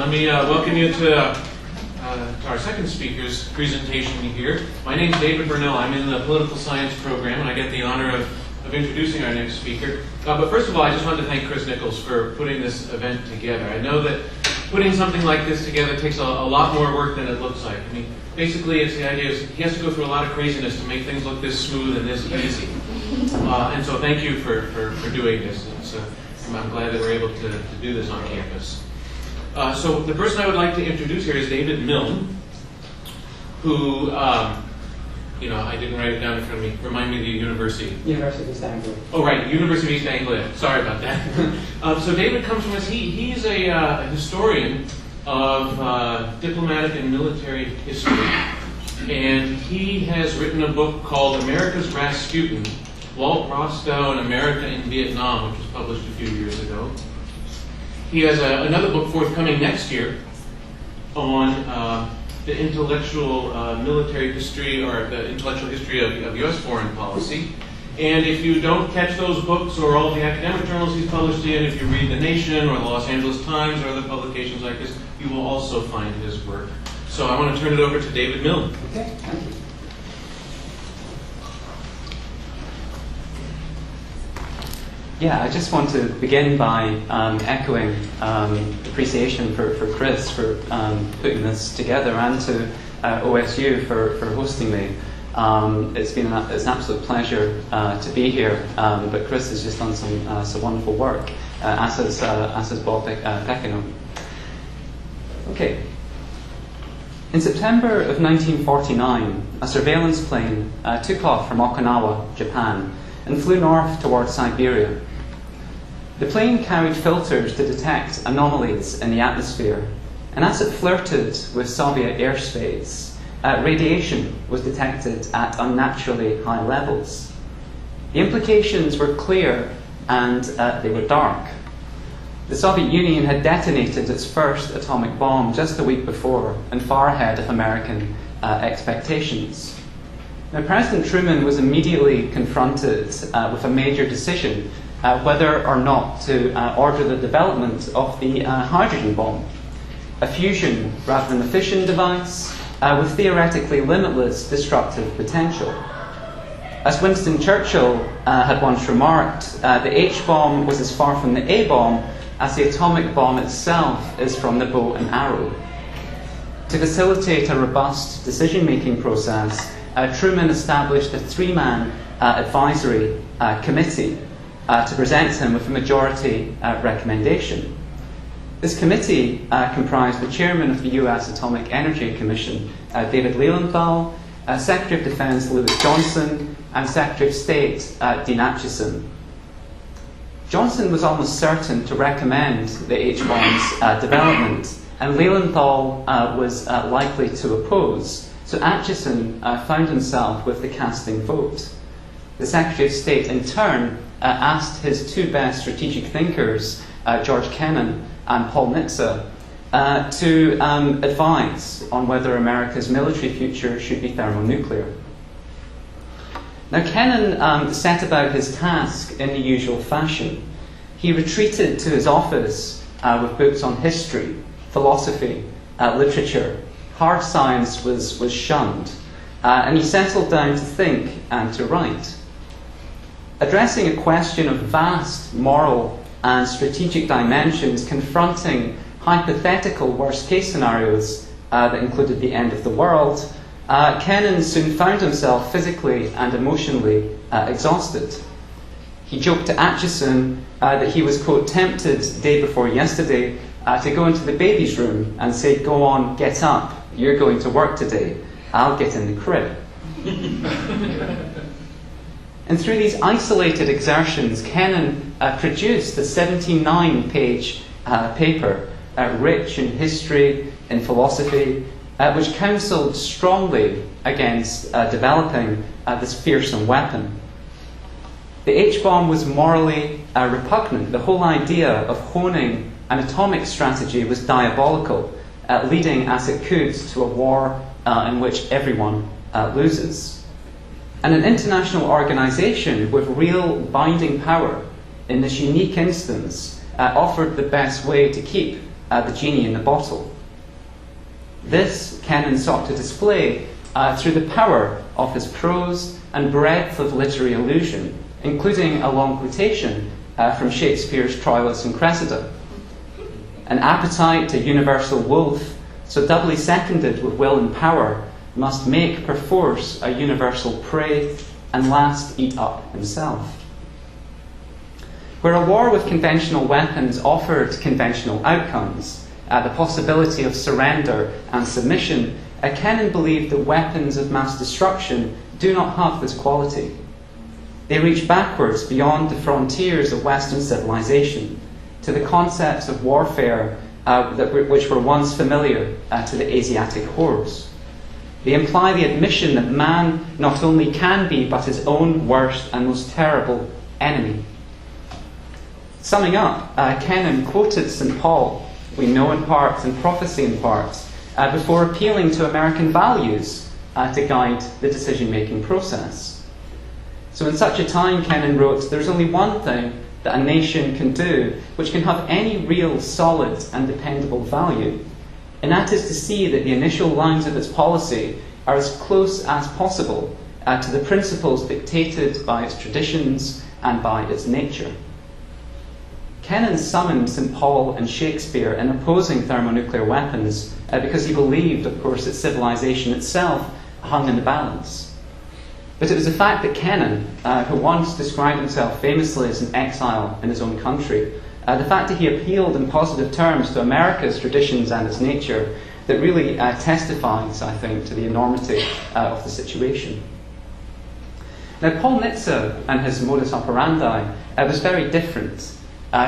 Let me welcome you to our second speaker's presentation here. My name is David Burnell. I'm in the political science program, and I get the honor of introducing our next speaker. But first of all, I just wanted to thank Chris Nichols for putting this event together. I know that putting something like this together takes a lot more work than it looks like. I mean, basically, it's the idea is he has to go through a lot of craziness to make things look this smooth and this easy. And so thank you for doing this. I'm glad that we're able to do this on campus. So the person I would like to introduce here is David Milne, who, I didn't write it down in front of me. Remind me of the university. University of East Anglia. Oh, right, University of East Anglia. Sorry about that. So David comes from us. He's a historian of diplomatic and military history. And he has written a book called America's Rasputin, Walt Rostow and America in Vietnam, which was published a few years ago. He has another book forthcoming next year on the intellectual military history, or the intellectual history of U.S. foreign policy. And if you don't catch those books or all the academic journals he's published in, if you read The Nation or the Los Angeles Times or other publications like this, you will also find his work. So I want to turn it over to David Milne. Okay, thank you. Yeah, I just want to begin by echoing appreciation for Chris for putting this together, and to OSU for hosting me. It's an absolute pleasure to be here, but Chris has just done some wonderful work, as has Bob Peccino. Okay. In September of 1949, a surveillance plane took off from Okinawa, Japan, and flew north towards Siberia. The plane carried filters to detect anomalies in the atmosphere, and as it flirted with Soviet airspace, radiation was detected at unnaturally high levels. The implications were clear, and they were dark. The Soviet Union had detonated its first atomic bomb just a week before, and far ahead of American expectations. Now, President Truman was immediately confronted with a major decision, whether or not to order the development of the hydrogen bomb, a fusion rather than a fission device with theoretically limitless destructive potential. As Winston Churchill had once remarked, the H-bomb was as far from the A-bomb as the atomic bomb itself is from the bow and arrow. To facilitate a robust decision-making process, Truman established a three-man advisory committee to present him with a majority recommendation. This committee comprised the chairman of the U.S. Atomic Energy Commission, David Lilienthal, Secretary of Defense Lewis Johnson, and Secretary of State Dean Acheson. Johnson was almost certain to recommend the H-bomb's development, and Lilienthal was likely to oppose, so Acheson found himself with the casting vote. The Secretary of State, in turn, asked his two best strategic thinkers, George Kennan and Paul Nitso, to advise on whether America's military future should be thermonuclear. Now, Kennan set about his task in the usual fashion. He retreated to his office with books on history, philosophy, literature. Hard science was shunned, and he settled down to think and to write. Addressing a question of vast moral and strategic dimensions confronting hypothetical worst-case scenarios that included the end of the world, Kennan soon found himself physically and emotionally exhausted. He joked to Acheson that he was, quote, tempted day before yesterday to go into the baby's room and say, "Go on, get up, you're going to work today, I'll get in the crib." And through these isolated exertions, Kennan produced a 79-page paper, rich in history, in philosophy, which counselled strongly against developing this fearsome weapon. The H-bomb was morally repugnant. The whole idea of honing an atomic strategy was diabolical, leading as it could to a war in which everyone loses. And an international organisation with real binding power in this unique instance offered the best way to keep the genie in the bottle. This Kennan sought to display through the power of his prose and breadth of literary allusion, including a long quotation from Shakespeare's Troilus and Cressida. An appetite to universal wolf, so doubly seconded with will and power, must make perforce a universal prey, and last eat up himself. Where a war with conventional weapons offered conventional outcomes, the possibility of surrender and submission, Kennan believed that weapons of mass destruction do not have this quality. They reach backwards beyond the frontiers of Western civilization to the concepts of warfare which were once familiar to the Asiatic hordes. They imply the admission that man not only can be but his own worst and most terrible enemy. Summing up, Kennan quoted St. Paul, we know in part and prophecy in part, before appealing to American values to guide the decision-making process. So in such a time, Kennan wrote, there's only one thing that a nation can do which can have any real, solid and dependable value, and that is to see that the initial lines of its policy are as close as possible to the principles dictated by its traditions and by its nature. Kennan summoned St. Paul and Shakespeare in opposing thermonuclear weapons because he believed, of course, that civilization itself hung in the balance. But it was the fact that Kennan, who once described himself famously as an exile in his own country, the fact that he appealed in positive terms to America's traditions and its nature, that really testifies, I think, to the enormity of the situation. Now, Paul Nitso and his modus operandi was very different.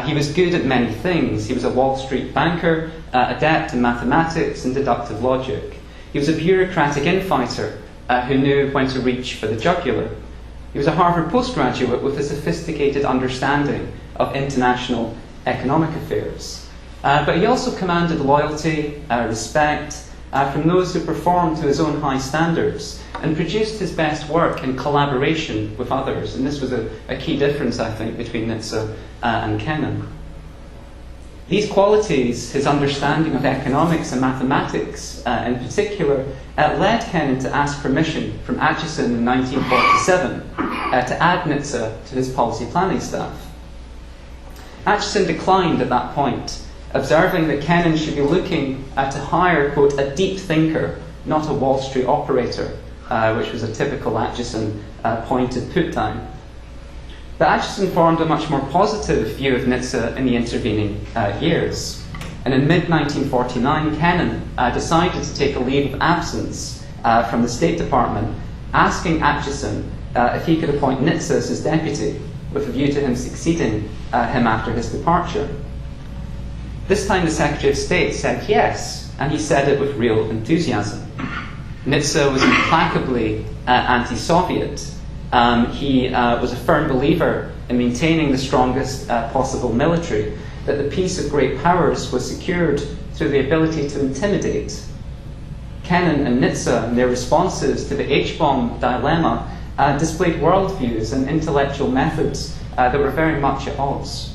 He was good at many things. He was a Wall Street banker, adept in mathematics and deductive logic. He was a bureaucratic infighter who knew when to reach for the jugular. He was a Harvard postgraduate with a sophisticated understanding of international economic affairs. But he also commanded loyalty, respect from those who performed to his own high standards and produced his best work in collaboration with others. And this was a key difference, I think, between Nitso and Kennan. These qualities, his understanding of economics and mathematics in particular, led Kennan to ask permission from Acheson in 1947 to add Nitso to his policy planning staff. Acheson declined at that point, observing that Kennan should be looking to hire, quote, a deep thinker, not a Wall Street operator, which was a typical Acheson pointed put-down. But Acheson formed a much more positive view of Nitso in the intervening years. And in mid-1949, Kennan decided to take a leave of absence from the State Department, asking Acheson if he could appoint Nitso as his deputy, with a view to him succeeding him after his departure. This time the Secretary of State said yes, and he said it with real enthusiasm. Nitso was implacably anti-Soviet. He was a firm believer in maintaining the strongest possible military, that the peace of great powers was secured through the ability to intimidate. Kennan and Nitso, in their responses to the H-bomb dilemma, displayed worldviews and intellectual methods that were very much at odds.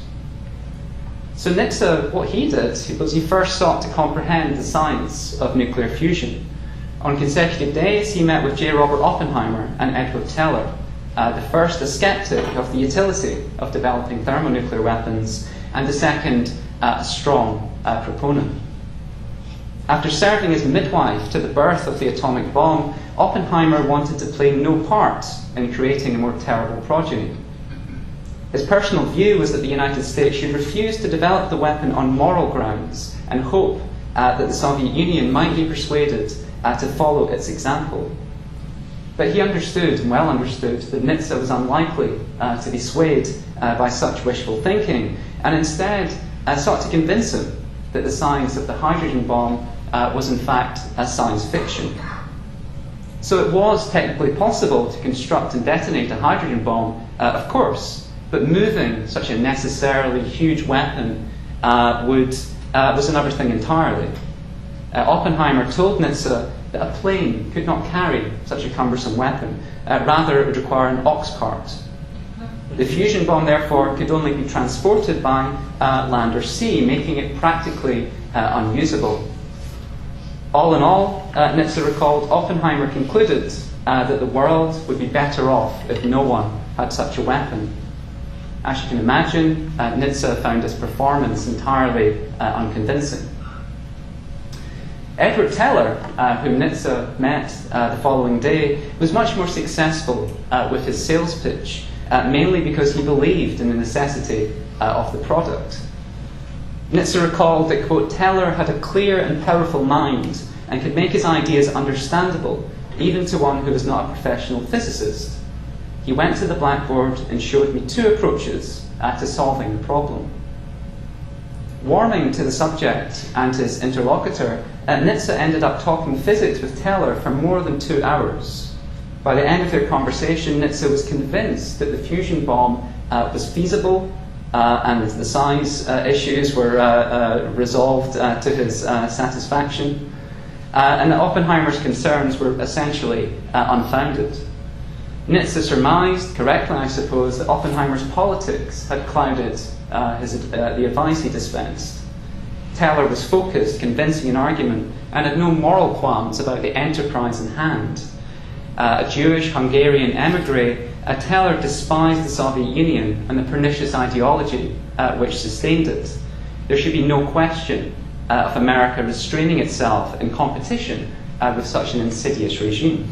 So Nitso, what he did was he first sought to comprehend the science of nuclear fusion. On consecutive days, he met with J. Robert Oppenheimer and Edward Teller, the first a skeptic of the utility of developing thermonuclear weapons, and the second a strong proponent. After serving as midwife to the birth of the atomic bomb, Oppenheimer wanted to play no part in creating a more terrible progeny. His personal view was that the United States should refuse to develop the weapon on moral grounds and hope that the Soviet Union might be persuaded to follow its example. But he understood, and well understood, that Nitso was unlikely to be swayed by such wishful thinking, and instead sought to convince him that the science of the hydrogen bomb was in fact science fiction. So it was technically possible to construct and detonate a hydrogen bomb, of course, but moving such a necessarily huge weapon was another thing entirely. Oppenheimer told Nitso that a plane could not carry such a cumbersome weapon. Rather, it would require an ox cart. The fusion bomb, therefore, could only be transported by land or sea, making it practically unusable. All in all, Nitso recalled, Oppenheimer concluded that the world would be better off if no one had such a weapon. As you can imagine, Nitso found his performance entirely unconvincing. Edward Teller, whom Nitso met the following day, was much more successful with his sales pitch, mainly because he believed in the necessity of the product. Nitso recalled that, quote, Teller had a clear and powerful mind and could make his ideas understandable, even to one who was not a professional physicist. He went to the blackboard and showed me two approaches to solving the problem. Warming to the subject and his interlocutor, Nitso ended up talking physics with Teller for more than 2 hours. By the end of their conversation, Nitso was convinced that the fusion bomb was feasible and the science issues were resolved to his satisfaction, and that Oppenheimer's concerns were essentially unfounded. Nitso surmised, correctly I suppose, that Oppenheimer's politics had clouded the advice he dispensed. Teller was focused, convincing an argument, and had no moral qualms about the enterprise in hand. A Jewish Hungarian emigre, Teller despised the Soviet Union and the pernicious ideology which sustained it. There should be no question of America restraining itself in competition with such an insidious regime.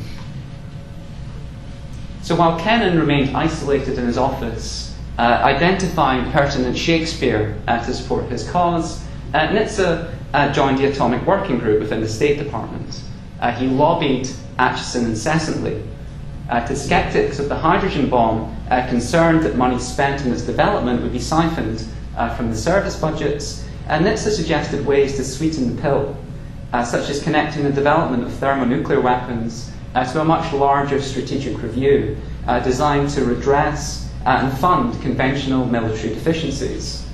So while Kennan remained isolated in his office, identifying pertinent Shakespeare to support his cause, Nitso joined the Atomic Working Group within the State Department. He lobbied Acheson incessantly. To skeptics of the hydrogen bomb, concerned that money spent in its development would be siphoned from the service budgets, Nitso suggested ways to sweeten the pill, such as connecting the development of thermonuclear weapons to a much larger strategic review designed to redress and fund conventional military deficiencies.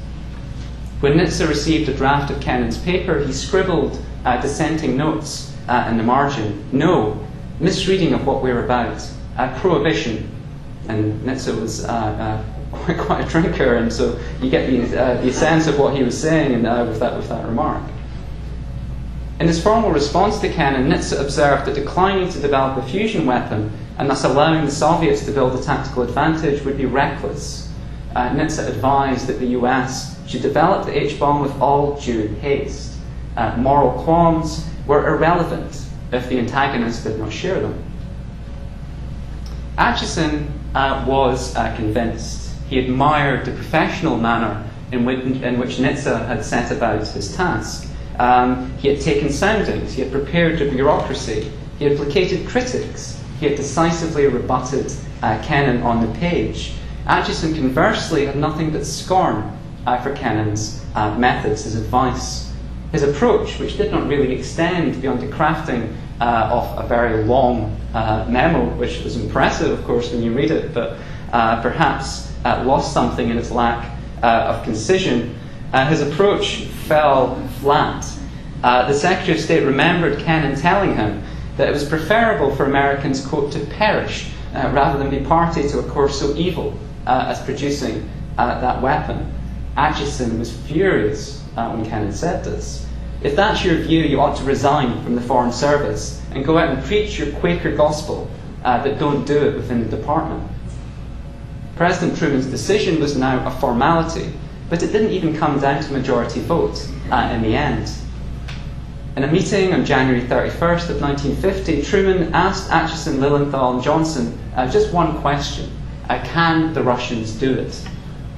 When Nitso received a draft of Kennan's paper, he scribbled dissenting notes in the margin. No, misreading of what we're about. Prohibition. And Nitso was quite a drinker, and so you get the sense of what he was saying with that remark. In his formal response to Kennan, Nitso observed that declining to develop a fusion weapon and thus allowing the Soviets to build a tactical advantage would be reckless. Nitso advised that the US should develop the H-bomb with all due haste. Moral qualms were irrelevant if the antagonist did not share them. Acheson was convinced. He admired the professional manner in which Nitso had set about his task. He had taken soundings, he had prepared the bureaucracy, he had placated critics, he had decisively rebutted Kennan on the page. Acheson, conversely, had nothing but scorn for Kennan's methods, his advice. His approach, which did not really extend beyond the crafting of a very long memo, which was impressive, of course, when you read it, but perhaps lost something in its lack of concision. His approach fell flat. The Secretary of State remembered Kennan telling him that it was preferable for Americans, quote, to perish rather than be party to a course so evil as producing that weapon. Acheson was furious when Kennan said this. If that's your view, you ought to resign from the Foreign Service and go out and preach your Quaker gospel, but don't do it within the department. President Truman's decision was now a formality, but it didn't even come down to majority vote in the end. In a meeting on January 31st of 1950, Truman asked Acheson, Lilienthal, and Johnson just one question: can the Russians do it?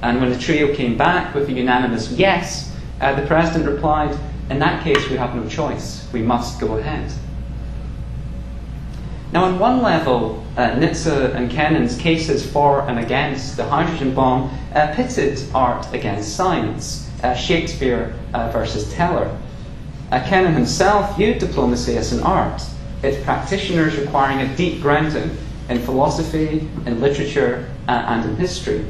And when the trio came back with a unanimous yes, the President replied, in that case we have no choice, we must go ahead. Now, on one level, Nitso and Kennan's cases for and against the hydrogen bomb pitted art against science, Shakespeare versus Teller. Kennan himself viewed diplomacy as an art, its practitioners requiring a deep grounding in philosophy, in literature, and in history.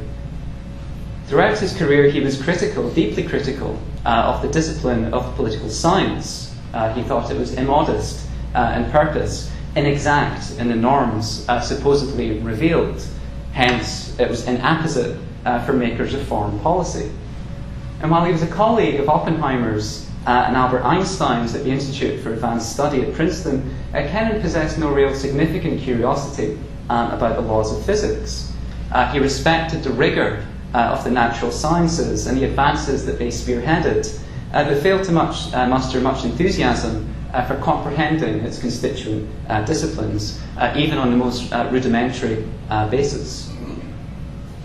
Throughout his career, he was critical, deeply critical, of the discipline of political science. He thought it was immodest in purpose, inexact in the norms supposedly revealed. Hence, it was inapposite for makers of foreign policy. And while he was a colleague of Oppenheimer's and Albert Einstein's at the Institute for Advanced Study at Princeton, Kennan possessed no real significant curiosity about the laws of physics. He respected the rigour of the natural sciences and the advances that they spearheaded, but failed to muster much enthusiasm for comprehending its constituent disciplines, even on the most rudimentary basis.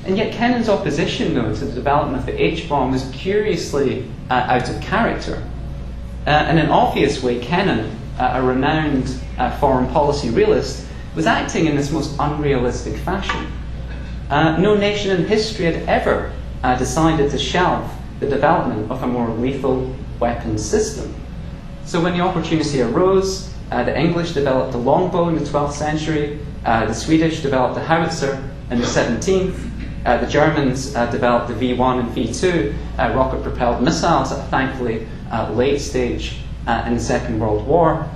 And yet Kennan's opposition, though, to the development of the H-bomb was curiously out of character. In an obvious way, Kennan, a renowned foreign policy realist, was acting in this most unrealistic fashion. No nation in history had ever decided to shelve the development of a more lethal weapons system. So when the opportunity arose, the English developed the longbow in the 12th century, the Swedish developed the howitzer in the 17th, the Germans developed the V1 and V2 rocket-propelled missiles at a thankfully late stage in the Second World War.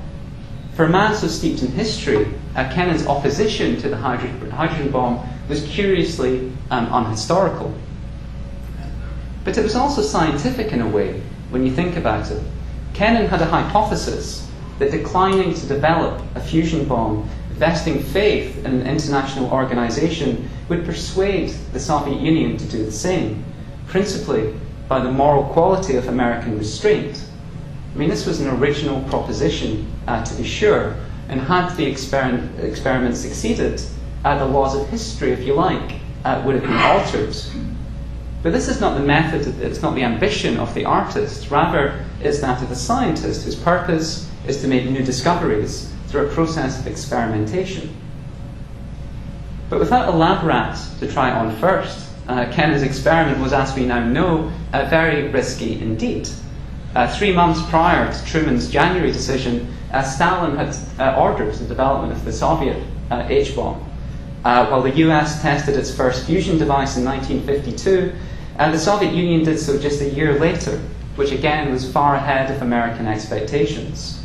For a man so steeped in history, Kennan's opposition to the hydrogen bomb was curiously unhistorical. But it was also scientific in a way, when you think about it. Kennan had a hypothesis that declining to develop a fusion bomb, vesting faith in an international organisation, would persuade the Soviet Union to do the same, principally by the moral quality of American restraint. I mean, this was an original proposition, to be sure, and had the experiment succeeded, the laws of history, if you like, would have been altered. But this is not the method, it's not the ambition of the artist, rather it's that of the scientist whose purpose is to make new discoveries through a process of experimentation. But without a lab rat to try on first, Kennan's experiment was, as we now know, very risky indeed. 3 months prior to Truman's January decision, Stalin had ordered the development of the Soviet H-bomb. While the US tested its first fusion device in 1952, the Soviet Union did so just a year later, which again was far ahead of American expectations.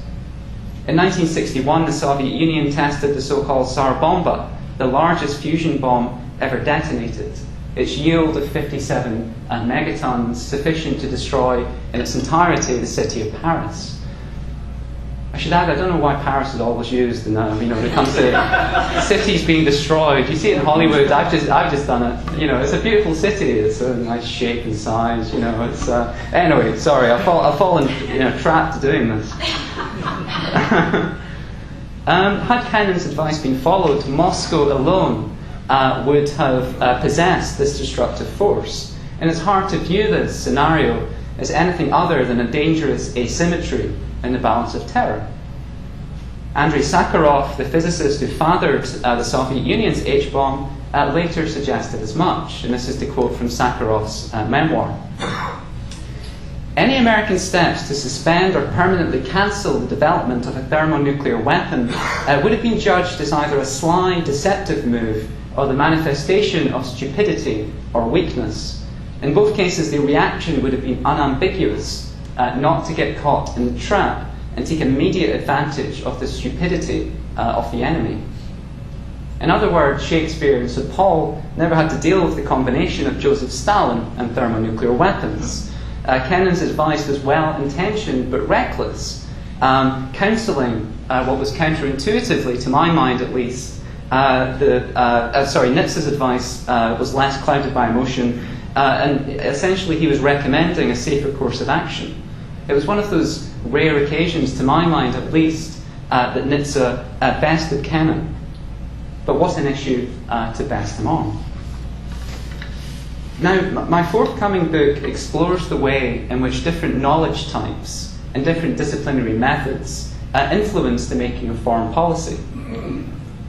In 1961, the Soviet Union tested the so-called Tsar Bomba, the largest fusion bomb ever detonated. Its yield of 57 megatons, sufficient to destroy in its entirety the city of Paris. I should add, I don't know why Paris is always used in when it comes to cities being destroyed. You see it in Hollywood. I've just done it. It's a beautiful city. It's a nice shape and size. It's anyway. Sorry, I've fallen trapped doing this. Had Kennan's advice been followed, Moscow alone would have possessed this destructive force. And it's hard to view this scenario as anything other than a dangerous asymmetry in the balance of terror. Andrei Sakharov, the physicist who fathered the Soviet Union's H-bomb, later suggested as much, and this is the quote from Sakharov's memoir. Any American steps to suspend or permanently cancel the development of a thermonuclear weapon would have been judged as either a sly, deceptive move or the manifestation of stupidity or weakness. In both cases, the reaction would have been unambiguous, not to get caught in the trap and take immediate advantage of the stupidity of the enemy. In other words, Shakespeare and St. Paul never had to deal with the combination of Joseph Stalin and thermonuclear weapons. Kennan's advice was well-intentioned but reckless, counselling what was counterintuitively, to my mind at least, Nitso's advice was less clouded by emotion, and essentially he was recommending a safer course of action. It was one of those rare occasions, to my mind at least, that Nitso bested Kennan. But what an issue to best him on. Now, my forthcoming book explores the way in which different knowledge types and different disciplinary methods influence the making of foreign policy.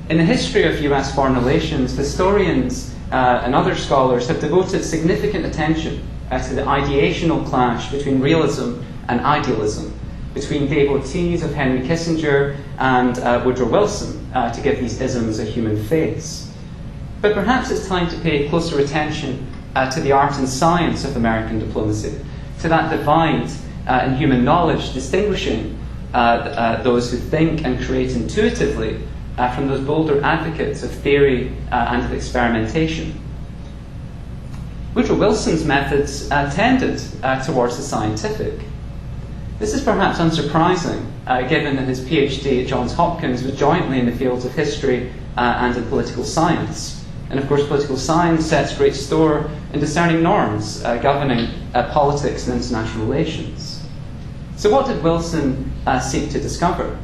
In the history of US foreign relations, historians and other scholars have devoted significant attention to the ideational clash between realism and idealism, between devotees of Henry Kissinger and Woodrow Wilson, to give these isms a human face. But perhaps it's time to pay closer attention to the art and science of American diplomacy, to that divide in human knowledge, distinguishing those who think and create intuitively from those bolder advocates of theory and of experimentation. Woodrow Wilson's methods tended towards the scientific. This is perhaps unsurprising, given that his PhD at Johns Hopkins was jointly in the fields of history and in political science. And of course, political science sets great store in discerning norms governing politics and international relations. So what did Wilson seek to discover?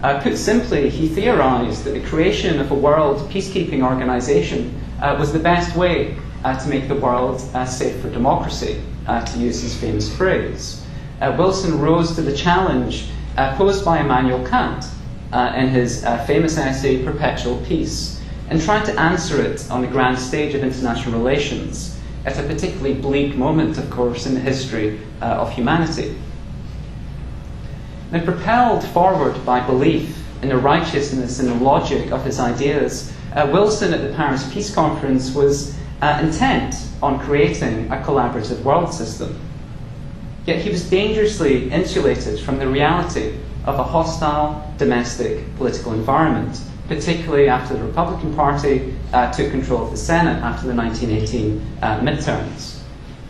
Put simply, he theorized that the creation of a world peacekeeping organization was the best way to make the world safe for democracy, to use his famous phrase. Wilson rose to the challenge posed by Immanuel Kant in his famous essay, Perpetual Peace, and tried to answer it on the grand stage of international relations at a particularly bleak moment, of course, in the history of humanity. Now, propelled forward by belief in the righteousness and the logic of his ideas, Wilson at the Paris Peace Conference was intent on creating a collaborative world system. Yet he was dangerously insulated from the reality of a hostile domestic political environment, particularly after the Republican Party took control of the Senate after the 1918 midterms.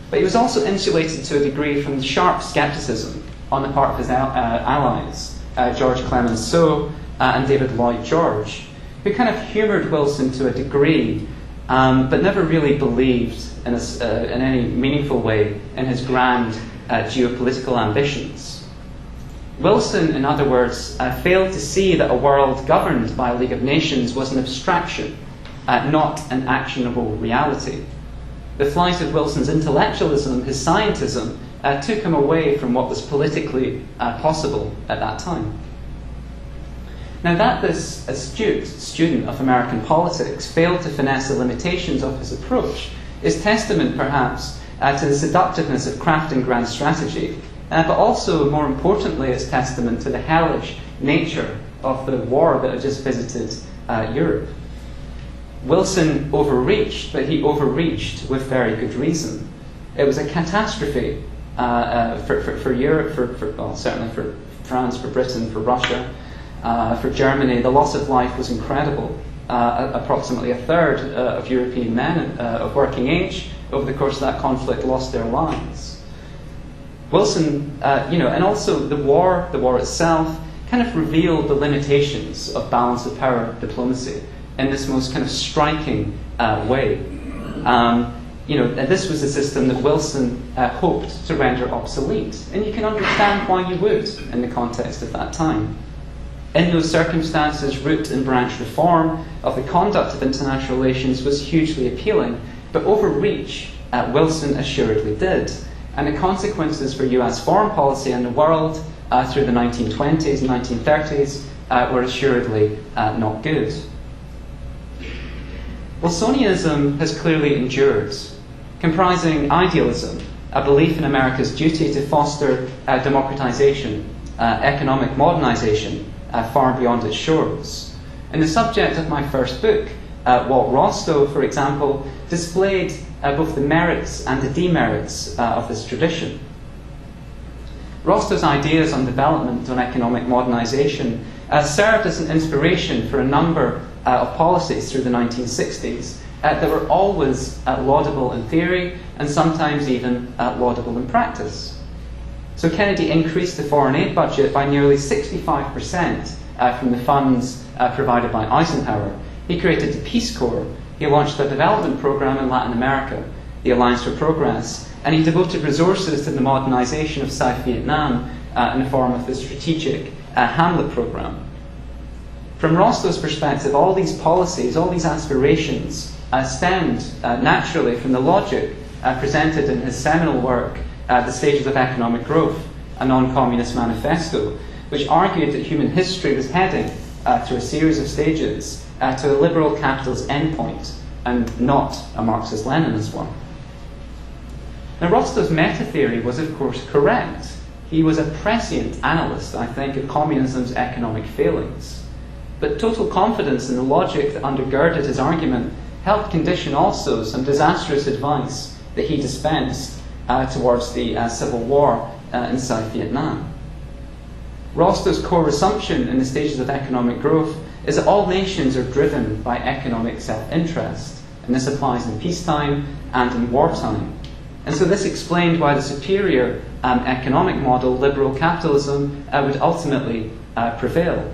But he was also insulated to a degree from the sharp skepticism on the part of his allies, George Clemenceau and David Lloyd George, who kind of humoured Wilson to a degree, but never really believed in any meaningful way in his grand geopolitical ambitions. Wilson, in other words, failed to see that a world governed by a League of Nations was an abstraction, not an actionable reality. The flight of Wilson's intellectualism, his scientism, took him away from what was politically possible at that time. Now that this astute student of American politics failed to finesse the limitations of his approach is testament, perhaps, to the seductiveness of crafting grand strategy, but also, more importantly, is testament to the hellish nature of the war that had just visited Europe. Wilson overreached, but he overreached with very good reason. It was a catastrophe for Europe, certainly for France, for Britain, for Russia, for Germany. The loss of life was incredible. Approximately a third of European men of working age over the course of that conflict lost their lives. Wilson, and also the war itself, kind of revealed the limitations of balance of power diplomacy in this most kind of striking way. This was a system that Wilson hoped to render obsolete, and you can understand why you would in the context of that time. In those circumstances, root and branch reform of the conduct of international relations was hugely appealing, but overreach Wilson assuredly did, and the consequences for US foreign policy and the world through the 1920s and 1930s were assuredly not good. Wilsonianism has clearly endured, comprising idealism, a belief in America's duty to foster democratization, economic modernization, far beyond its shores. And the subject of my first book, Walt Rostow, for example, displayed both the merits and the demerits of this tradition. Rostow's ideas on development, on economic modernization, served as an inspiration for a number of policies through the 1960s that were always laudable in theory and sometimes even laudable in practice. So Kennedy increased the foreign aid budget by nearly 65% from the funds provided by Eisenhower. He created the Peace Corps. He launched a development program in Latin America, the Alliance for Progress, and he devoted resources to the modernization of South Vietnam in the form of the strategic Hamlet program. From Rostow's perspective, all these policies, all these aspirations stemmed naturally from the logic presented in his seminal work, The Stages of Economic Growth, a non-communist manifesto, which argued that human history was heading through a series of stages to a liberal capitalist endpoint, and not a Marxist-Leninist one. Now, Rostow's meta-theory was, of course, correct. He was a prescient analyst, I think, of communism's economic failings. But total confidence in the logic that undergirded his argument helped condition also some disastrous advice that he dispensed towards the civil war in South Vietnam. Rostow's core assumption in the stages of economic growth is that all nations are driven by economic self-interest, and this applies in peacetime and in wartime. And so this explained why the superior economic model, liberal capitalism, would ultimately prevail.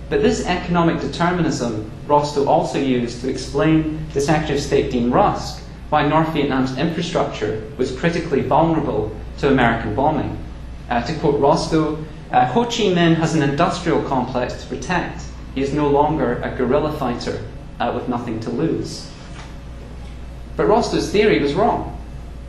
But this economic determinism Rostow also used to explain the Secretary of State Dean Rusk why North Vietnam's infrastructure was critically vulnerable to American bombing. To quote Rostow, Ho Chi Minh has an industrial complex to protect. He is no longer a guerrilla fighter with nothing to lose. But Rostow's theory was wrong.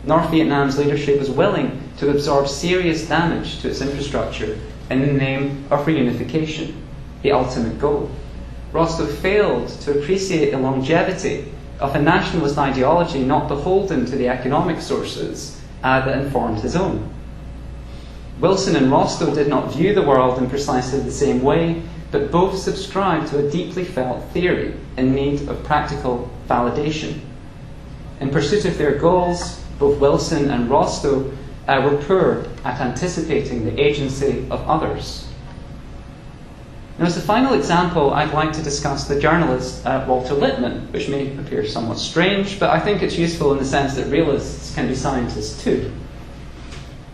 North Vietnam's leadership was willing to absorb serious damage to its infrastructure in the name of reunification, the ultimate goal. Rostow failed to appreciate the longevity of a nationalist ideology not beholden to the economic sources that informed his own. Wilson and Rostow did not view the world in precisely the same way, but both subscribed to a deeply felt theory in need of practical validation. In pursuit of their goals, both Wilson and Rostow were poor at anticipating the agency of others. Now, as a final example, I'd like to discuss the journalist Walter Lippmann, which may appear somewhat strange, but I think it's useful in the sense that realists can be scientists too.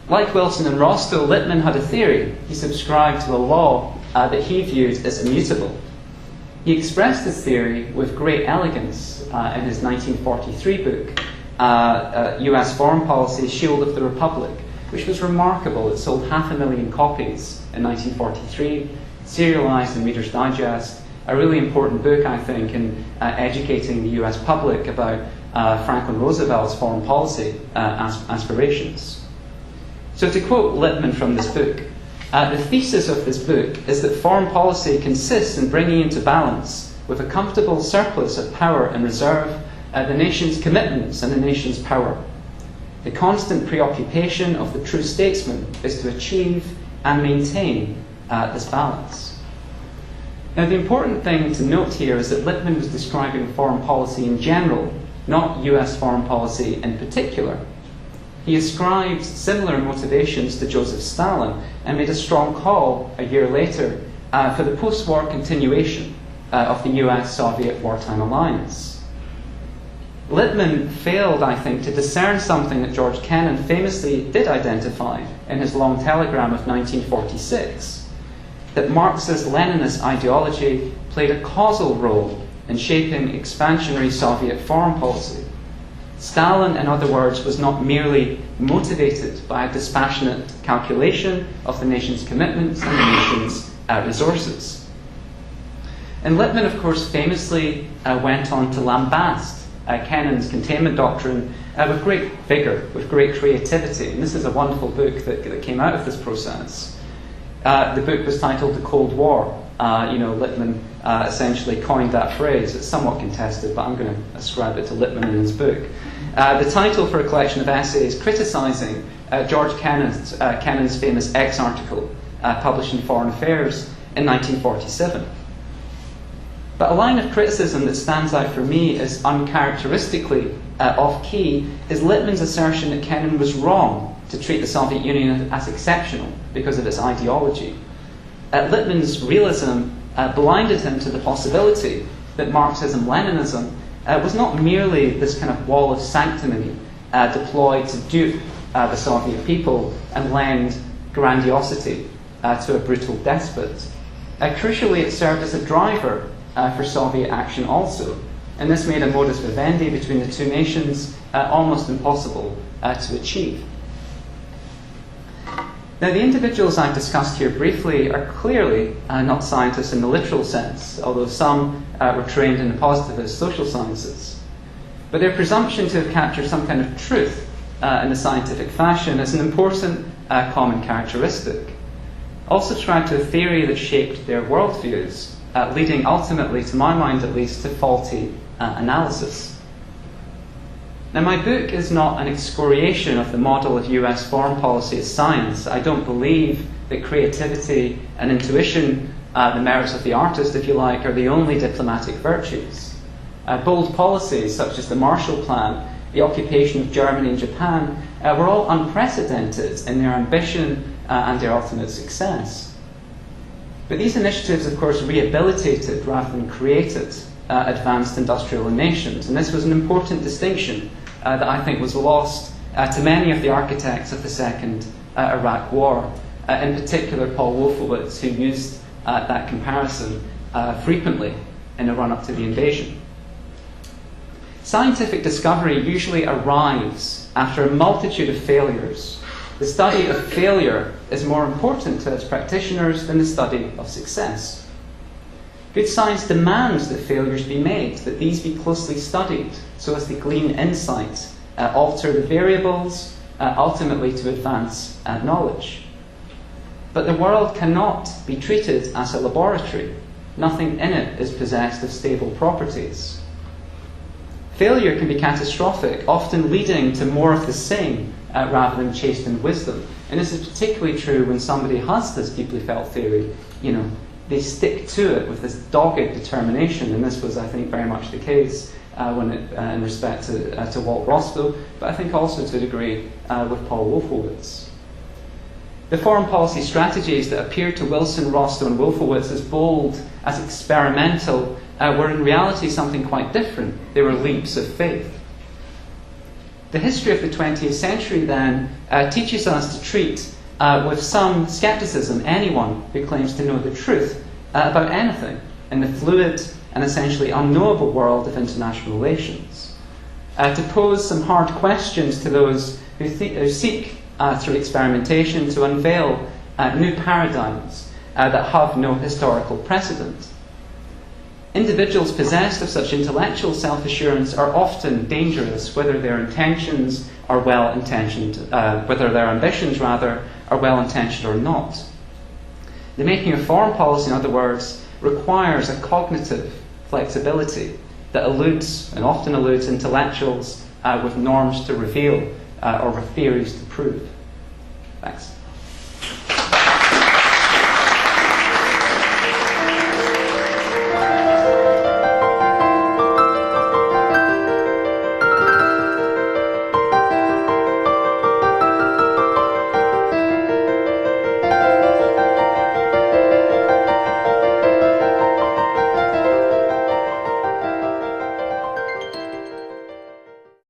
Like Wilson and Rostow, Lippmann had a theory. He subscribed to a law that he viewed as immutable. He expressed this theory with great elegance in his 1943 book, US Foreign Policy, Shield of the Republic, which was remarkable. It sold 500,000 copies in 1943, serialized in Reader's Digest, a really important book, I think, in educating the US public about Franklin Roosevelt's foreign policy aspirations. So to quote Lippmann from this book, the thesis of this book is that foreign policy consists in bringing into balance, with a comfortable surplus of power and reserve, the nation's commitments and the nation's power. The constant preoccupation of the true statesman is to achieve and maintain this balance. Now, the important thing to note here is that Lippmann was describing foreign policy in general, not US foreign policy in particular. He ascribed similar motivations to Joseph Stalin and made a strong call a year later for the post-war continuation of the US-Soviet wartime alliance. Lippmann failed, I think, to discern something that George Kennan famously did identify in his long telegram of 1946, that Marxist-Leninist ideology played a causal role in shaping expansionary Soviet foreign policy. Stalin, in other words, was not merely motivated by a dispassionate calculation of the nation's commitments and the nation's resources. And Lippmann, of course, famously went on to lambast Kennan's containment doctrine with great vigour, with great creativity. And this is a wonderful book that came out of this process. The book was titled The Cold War. Lippmann essentially coined that phrase. It's somewhat contested, but I'm going to ascribe it to Lippmann in his book. The title for a collection of essays criticising George Kennan's famous X article published in Foreign Affairs in 1947. But a line of criticism that stands out for me as uncharacteristically off-key is Lippmann's assertion that Kennan was wrong to treat the Soviet Union as exceptional because of its ideology. Lippmann's realism blinded him to the possibility that Marxism-Leninism was not merely this kind of wall of sanctimony deployed to dupe the Soviet people and lend grandiosity to a brutal despot. Crucially, it served as a driver for Soviet action also, and this made a modus vivendi between the two nations almost impossible to achieve. Now, the individuals I've discussed here briefly are clearly not scientists in the literal sense, although some were trained in the positivist social sciences. But their presumption to have captured some kind of truth in a scientific fashion is an important common characteristic. All subscribe to a theory that shaped their worldviews, leading ultimately, to my mind at least, to faulty analysis. Now, my book is not an excoriation of the model of US foreign policy as science. I don't believe that creativity and intuition, the merits of the artist, if you like, are the only diplomatic virtues. Bold policies such as the Marshall Plan, the occupation of Germany and Japan, were all unprecedented in their ambition and their ultimate success. But these initiatives, of course, rehabilitated rather than created advanced industrial nations, and this was an important distinction that I think was lost to many of the architects of the Second Iraq War, in particular Paul Wolfowitz, who used that comparison frequently in the run-up to the invasion. Scientific discovery usually arrives after a multitude of failures. The study of failure is more important to its practitioners than the study of success. Good science demands that failures be made, that these be closely studied so as to glean insight, alter the variables, ultimately to advance knowledge. But the world cannot be treated as a laboratory. Nothing in it is possessed of stable properties. Failure can be catastrophic, often leading to more of the same rather than chastened wisdom. And this is particularly true when somebody has this deeply felt theory. They stick to it with this dogged determination, and this was, I think, very much the case in respect to Walt Rostow, but I think also to a degree with Paul Wolfowitz. The foreign policy strategies that appeared to Wilson, Rostow, and Wolfowitz as bold, as experimental, were in reality something quite different. They were leaps of faith. The history of the 20th century, then, teaches us to treat with some skepticism anyone who claims to know the truth about anything in the fluid and essentially unknowable world of international relations. To pose some hard questions to those who seek, through experimentation, to unveil new paradigms that have no historical precedent. Individuals possessed of such intellectual self-assurance are often dangerous, whether their intentions are well-intentioned, whether their ambitions, rather, are well-intentioned or not. The making of foreign policy, in other words, requires a cognitive flexibility that eludes, and often eludes, intellectuals with norms to reveal or with theories to prove. Thanks.